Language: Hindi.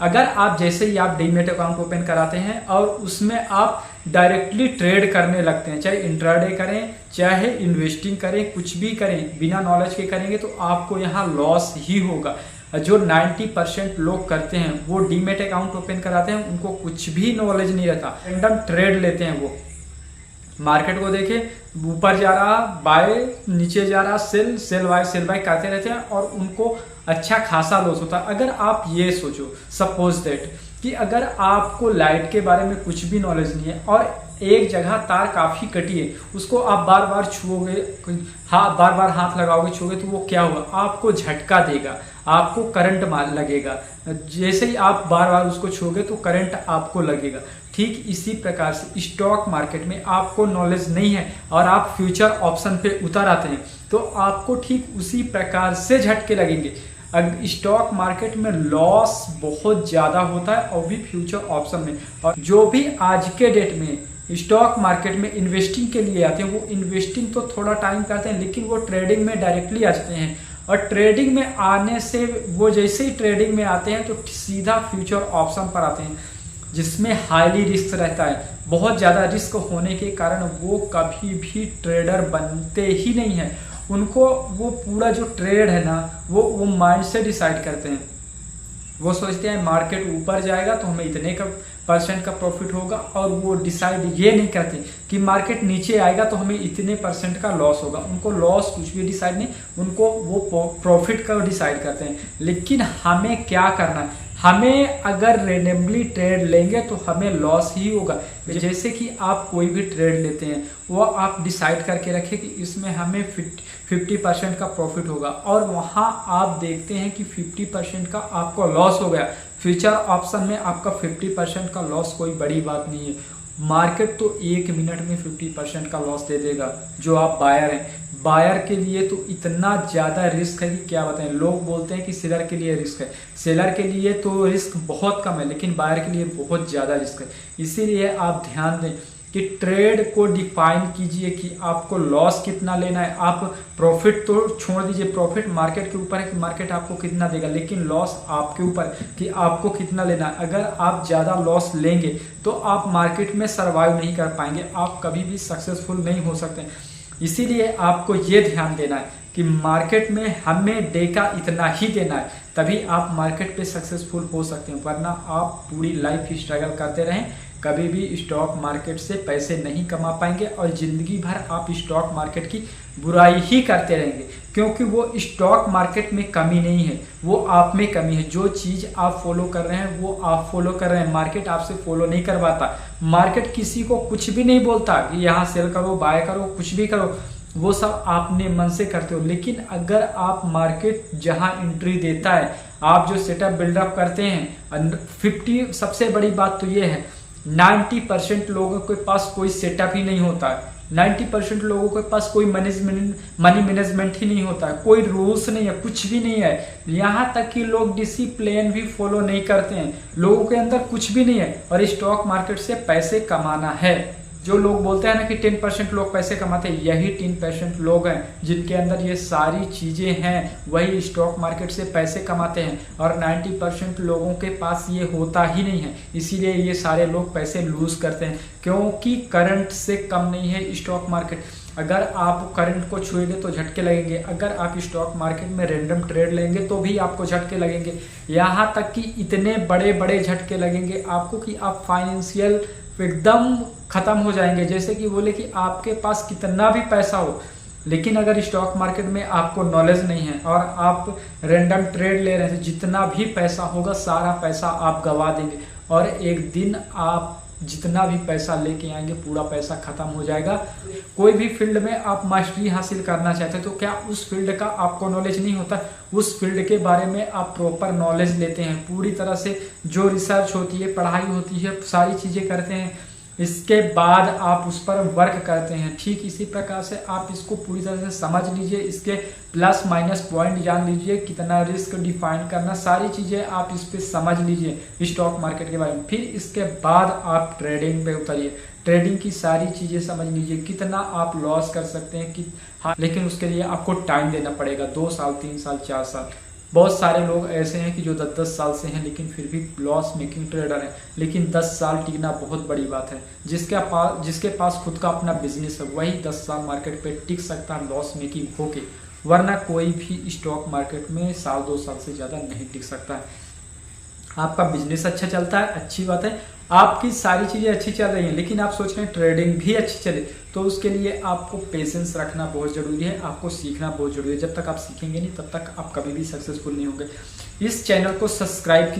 अगर आप जैसे ही आप डीमैट अकाउंट ओपन कराते हैं और उसमें आप डायरेक्टली ट्रेड करने लगते हैं, चाहे इंट्राडे करें चाहे इन्वेस्टिंग करें, कुछ भी करें, बिना नॉलेज के करेंगे तो आपको यहाँ लॉस ही होगा। जो 90% लोग करते हैं वो डीमैट अकाउंट ओपन कराते हैं, उनको कुछ भी नॉलेज नहीं रहता, रैंडम ट्रेड लेते हैं। वो मार्केट को देखे ऊपर जा रहा बाय, नीचे जा रहा सेल, सेल बाय करते रहते हैं और उनको अच्छा खासा लॉस होता है। अगर आप ये सोचो सपोज दैट कि अगर आपको लाइट के बारे में कुछ भी नॉलेज नहीं है और एक जगह तार काफी कटी है, उसको आप बार बार छुओगे, बार बार हाथ लगाओगे, छुओगे तो वो क्या होगा, आपको झटका देगा, आपको करंट लगेगा। जैसे ही आप बार बार उसको छुओगे तो करंट आपको लगेगा। ठीक इसी प्रकार से स्टॉक मार्केट में आपको नॉलेज नहीं है और आप फ्यूचर ऑप्शन पे उतर आते हैं तो आपको ठीक उसी प्रकार से झटके लगेंगे। स्टॉक मार्केट में लॉस बहुत ज़्यादा होता है और भी फ्यूचर ऑप्शन में। और जो भी आज के डेट में स्टॉक मार्केट में इन्वेस्टिंग के लिए आते हैं वो इन्वेस्टिंग तो थोड़ा टाइम करते हैं लेकिन वो ट्रेडिंग में डायरेक्टली आ जाते हैं। और ट्रेडिंग में आने से वो जैसे ही ट्रेडिंग में आते हैं तो सीधा फ्यूचर ऑप्शन पर आते हैं जिसमें हाईली रिस्क रहता है। बहुत ज़्यादा रिस्क होने के कारण वो कभी भी ट्रेडर बनते ही नहीं है। उनको वो पूरा जो ट्रेड है ना वो माइंड से डिसाइड करते हैं। वो सोचते हैं मार्केट ऊपर जाएगा तो हमें इतने का % का प्रॉफिट होगा और वो डिसाइड ये नहीं करते कि मार्केट नीचे आएगा तो हमें इतने % का लॉस होगा। उनको लॉस कुछ भी डिसाइड नहीं, उनको वो प्रॉफिट का डिसाइड करते हैं। लेकिन हमें क्या करना है, हमें अगर रेंडमली ट्रेड लेंगे तो हमें लॉस ही होगा। जैसे कि आप कोई भी ट्रेड लेते हैं वो आप डिसाइड करके रखें कि इसमें हमें 50% का प्रॉफिट होगा और वहाँ आप देखते हैं कि 50% का आपको लॉस हो गया। फ्यूचर ऑप्शन में आपका 50% का लॉस कोई बड़ी बात नहीं है। मार्केट तो 1 मिनट में 50% का लॉस दे देगा। जो आप बायर हैं, बायर के लिए तो इतना ज़्यादा रिस्क है कि क्या बताएं। लोग बोलते हैं कि सेलर के लिए रिस्क है, सेलर के लिए तो रिस्क बहुत कम है लेकिन बायर के लिए बहुत ज़्यादा रिस्क है। इसीलिए आप ध्यान दें कि ट्रेड को डिफाइन कीजिए कि आपको लॉस कितना लेना है। आप प्रॉफिट तो छोड़ दीजिए, प्रॉफिट मार्केट के ऊपर है कि मार्केट आपको कितना देगा, लेकिन लॉस आपके ऊपर कि आपको कितना लेना है। अगर आप ज़्यादा लॉस लेंगे तो आप मार्केट में सर्वाइव नहीं कर पाएंगे, आप कभी भी सक्सेसफुल नहीं हो सकते। इसीलिए आपको ये ध्यान देना है कि मार्केट में हमें डे का इतना ही देना है, तभी आप मार्केट पे सक्सेसफुल हो सकते हैं। वरना आप पूरी लाइफ स्ट्रगल करते रहें, कभी भी स्टॉक मार्केट से पैसे नहीं कमा पाएंगे और ज़िंदगी भर आप स्टॉक मार्केट की बुराई ही करते रहेंगे। क्योंकि वो स्टॉक मार्केट में कमी नहीं है, वो आप में कमी है। जो चीज़ आप फॉलो कर रहे हैं वो आप फॉलो कर रहे हैं, मार्केट आपसे फॉलो नहीं करवाता। मार्केट किसी को कुछ भी नहीं बोलता कि यहाँ सेल करो, बाय करो, कुछ भी करो, वो सब आपने मन से करते हो। लेकिन अगर आप मार्केट जहाँ एंट्री देता है, आप जो सेटअप बिल्डअप करते हैं, 50 सबसे बड़ी बात तो ये है 90% लोगों के पास कोई सेटअप ही नहीं होता है। 90% लोगों के पास कोई मनी मैनेजमेंट ही नहीं होता है, कोई रूल्स नहीं है, कुछ भी नहीं है। यहाँ तक कि लोग डिसिप्लिन भी फॉलो नहीं करते हैं, लोगों के अंदर कुछ भी नहीं है और स्टॉक मार्केट से पैसे कमाना है। जो लोग बोलते हैं ना कि 10% लोग पैसे कमाते हैं, यही 10% लोग हैं जिनके अंदर ये सारी चीज़ें हैं, वही स्टॉक मार्केट से पैसे कमाते हैं। और 90% लोगों के पास ये होता ही नहीं है, इसीलिए ये सारे लोग पैसे लूज करते हैं। क्योंकि करंट से कम नहीं है स्टॉक मार्केट। अगर आप करंट को छुएंगे तो झटके लगेंगे, अगर आप स्टॉक मार्केट में रैंडम ट्रेड लेंगे तो भी आपको झटके लगेंगे। यहाँ तक कि इतने बड़े बड़े झटके लगेंगे आपको कि आप फाइनेंशियल एकदम खत्म हो जाएंगे। जैसे कि बोले कि आपके पास कितना भी पैसा हो, लेकिन अगर स्टॉक मार्केट में आपको नॉलेज नहीं है और आप रैंडम ट्रेड ले रहे हैं, जितना भी पैसा होगा सारा पैसा आप गवा देंगे और एक दिन आप जितना भी पैसा लेके आएंगे पूरा पैसा खत्म हो जाएगा। कोई भी फील्ड में आप मास्टरी हासिल करना चाहते हैं तो क्या उस फील्ड का आपको नॉलेज नहीं होता, उस फील्ड के बारे में आप प्रॉपर नॉलेज लेते हैं, पूरी तरह से जो रिसर्च होती है, पढ़ाई होती है, सारी चीज़ें करते हैं, इसके बाद आप उस पर वर्क करते हैं। ठीक इसी प्रकार से आप इसको पूरी तरह से समझ लीजिए, इसके प्लस माइनस पॉइंट जान लीजिए, कितना रिस्क डिफाइन करना, सारी चीज़ें आप इस पे समझ लीजिए स्टॉक मार्केट के बारे में। फिर इसके बाद आप ट्रेडिंग पे उतरिए, ट्रेडिंग की सारी चीज़ें समझ लीजिए, कितना आप लॉस कर सकते हैं कि हाँ, लेकिन उसके लिए आपको टाइम देना पड़ेगा, 2 साल 3 साल 4 साल। बहुत सारे लोग ऐसे हैं कि जो 10-10 साल से हैं लेकिन फिर भी लॉस मेकिंग ट्रेडर हैं, लेकिन 10 साल टिकना बहुत बड़ी बात है। जिसके पास खुद का अपना बिजनेस है वही 10 साल मार्केट पे टिक सकता है लॉस मेकिंग होके, वरना कोई भी स्टॉक मार्केट में साल 2 साल से ज़्यादा नहीं टिक सकता है। आपका बिजनेस अच्छा चलता है, अच्छी बात है, आपकी सारी चीज़ें अच्छी चल रही हैं, लेकिन आप सोच रहे हैं ट्रेडिंग भी अच्छी चले, तो उसके लिए आपको पेशेंस रखना बहुत ज़रूरी है, आपको सीखना बहुत ज़रूरी है। जब तक आप सीखेंगे नहीं तब तक आप कभी भी सक्सेसफुल नहीं होंगे। इस चैनल को सब्सक्राइब